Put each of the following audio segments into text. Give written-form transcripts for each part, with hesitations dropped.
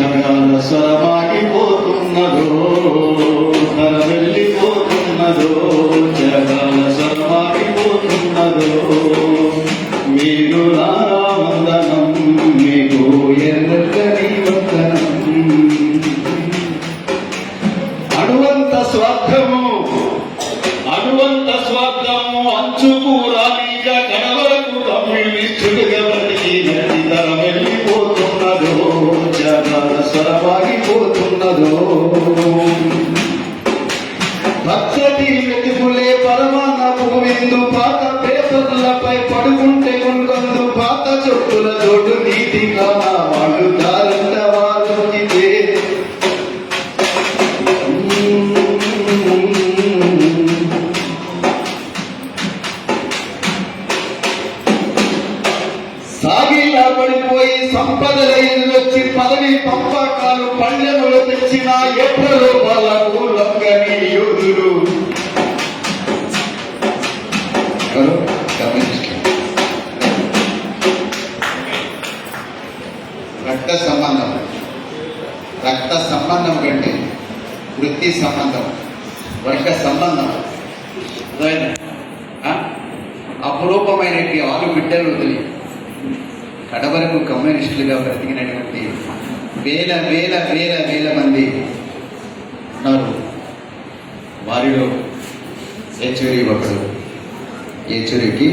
జగాల స్వరమాగిపోతున్నదో, ధర వెళ్ళిపోతున్నదో, జగాల స్వరమాగిపోతున్నదో. మీరు వందనం, మీకు ఎర్రని వందనం. అణువంత స్వార్థము, అణువంత స్వార్థము అంచుకు రానిక కడవరకు రమ్యుడిస్తుడుగా బ్రతికి నది ధర వెళ్ళిపోతున్నదో, జగాల స్వరమాగిపోతున్నదో. పచ్చటి వెతుకులే పరమాన్నపు విందు, పాత పేపర్లపై పడుకుంటే కొనుకొందు, పాత చొట్టుల చోటు నీతి కానా వాళ్ళు దారంట వారు ఇదే. సాగిలా పడిపోయి సంపదల వచ్చి పదవి పంపకాలు పళ్ళెములు తెచ్చిన ఎప్పుడో వాళ్ళకు లొంగని యోధులు. రక్త సంబంధం, రక్త సంబంధం కంటే వృత్తి సంబంధం, వర్గ సంబంధం, అపురూపమైన ఆరు బిడ్డలు వదిలి కడవరకు కమ్యూనిస్టులుగా బ్రతికినటువంటి వేల వేల వేల వేల మంది ఉన్నారు. వారిలో ఏచూరి ఒకడు. ఏచూరికి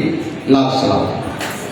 లాల్ సలాం.